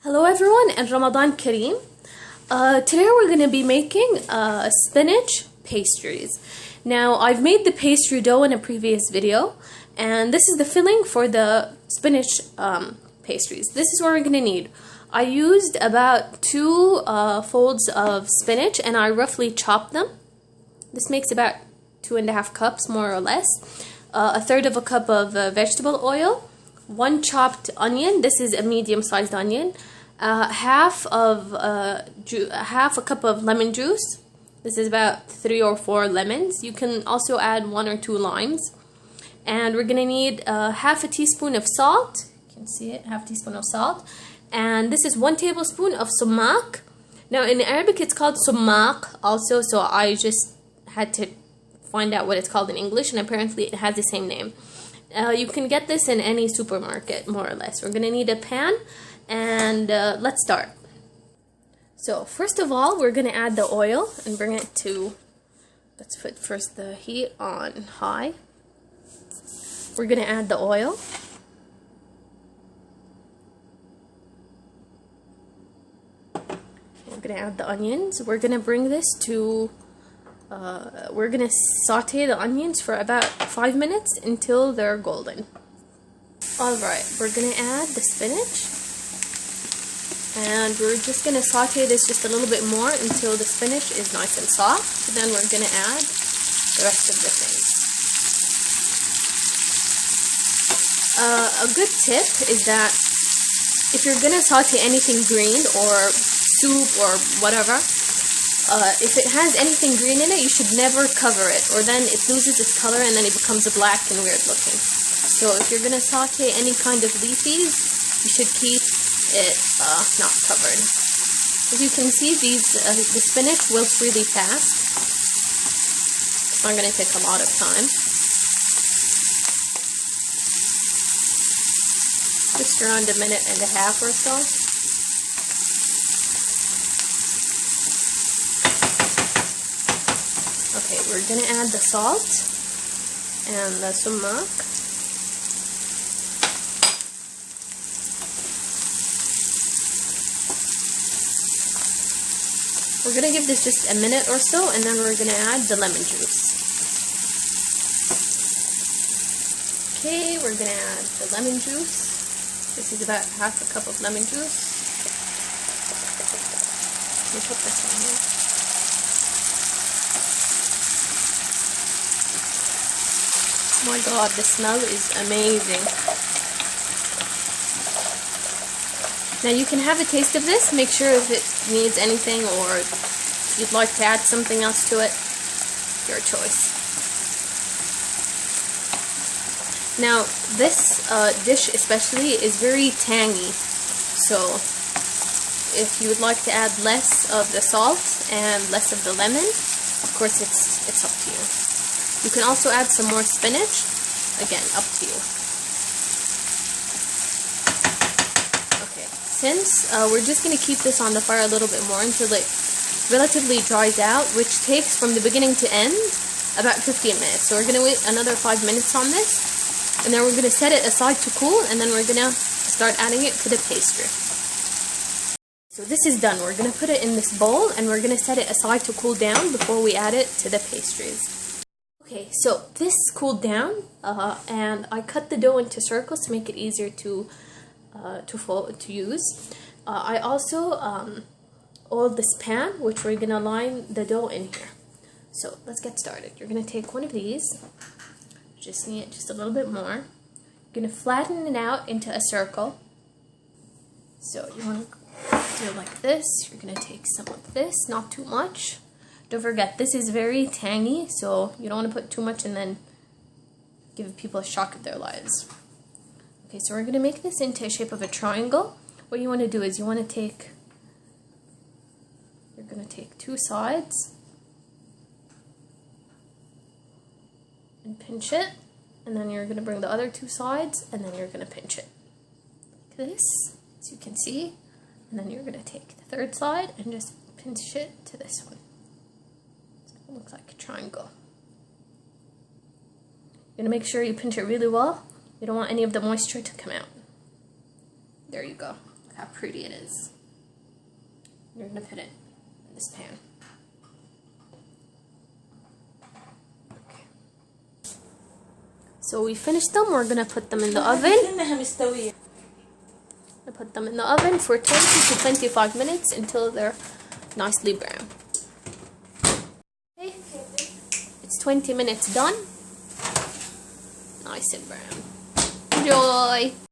Hello everyone and Ramadan Kareem. Today we're going to be making spinach pastries. Now I've made the pastry dough in a previous video and this is the filling for the spinach pastries. This is what we're going to need. I used about 2 folds of spinach and I roughly chopped them. This makes about 2.5 cups more or less. A third of a cup of vegetable oil. 1 chopped onion. This is a medium-sized onion. Half a cup of lemon juice. This is about 3 or 4 lemons. You can also add 1 or 2 limes. And we're gonna need half a teaspoon of salt. You can see it, half a teaspoon of salt. And this is 1 tablespoon of sumac. Now in Arabic it's called sumac also, so I just had to find out what it's called in English, and apparently it has the same name. You can get this in any supermarket, more or less. We're going to need a pan, and let's start. So, first of all, we're going to add the oil and bring it to, let's put first the heat on high. We're going to add the oil. We're going to add the onions. We're going to bring this to we're going to saute the onions for about 5 minutes until they're golden. Alright, we're going to add the spinach. And we're just going to saute this just a little bit more until the spinach is nice and soft. Then we're going to add the rest of the things. A good tip is that if you're going to saute anything green or soup or whatever, if it has anything green in it, you should never cover it, or then it loses its color and then it becomes black and weird looking. So if you're going to saute any kind of leafies, you should keep it not covered. As you can see, the spinach wilts really fast. It's not going to take a lot of time. Just around 1.5 minutes or so. Okay, we're going to add the salt and the sumac. We're going to give this just a minute or so, and then we're going to add the lemon juice. Okay, we're going to add the lemon juice. This is about half a cup of lemon juice. Let me put this on here. Oh my god, the smell is amazing. Now you can have a taste of this, make sure if it needs anything or if you'd like to add something else to it, your choice. Now this dish especially is very tangy, so if you would like to add less of the salt and less of the lemon, of course it's up to you. You can also add some more spinach. Again, up to you. Okay, since we're just going to keep this on the fire a little bit more until it relatively dries out, which takes from the beginning to end about 15 minutes. So we're going to wait another 5 minutes on this, and then we're going to set it aside to cool, and then we're going to start adding it to the pastry. So this is done. We're going to put it in this bowl, and we're going to set it aside to cool down before we add it to the pastries. Okay, so this cooled down, and I cut the dough into circles to make it easier to use. I also oiled this pan, which we're gonna line the dough in here. So let's get started. You're gonna take one of these, just need it just a little bit more. You're gonna flatten it out into a circle. So you want to do it like this. You're gonna take some of this, not too much. Don't forget, this is very tangy, so you don't want to put too much and then give people a shock of their lives. Okay, so we're going to make this into a shape of a triangle. What you want to do is you're going to take 2 sides and pinch it, and then you're going to bring the other 2 sides, and then you're going to pinch it like this, as you can see, and then you're going to take the 3rd side and just pinch it to this one. It looks like a triangle. You're going to make sure you pinch it really well. You don't want any of the moisture to come out. There you go. how pretty it is. You're gonna put it in this pan. Okay. So we finished them. We're gonna put them in the oven. Put them in the oven for 20 to 25 minutes until they're nicely brown. Okay. It's 20 minutes done. Nice and brown. Enjoy!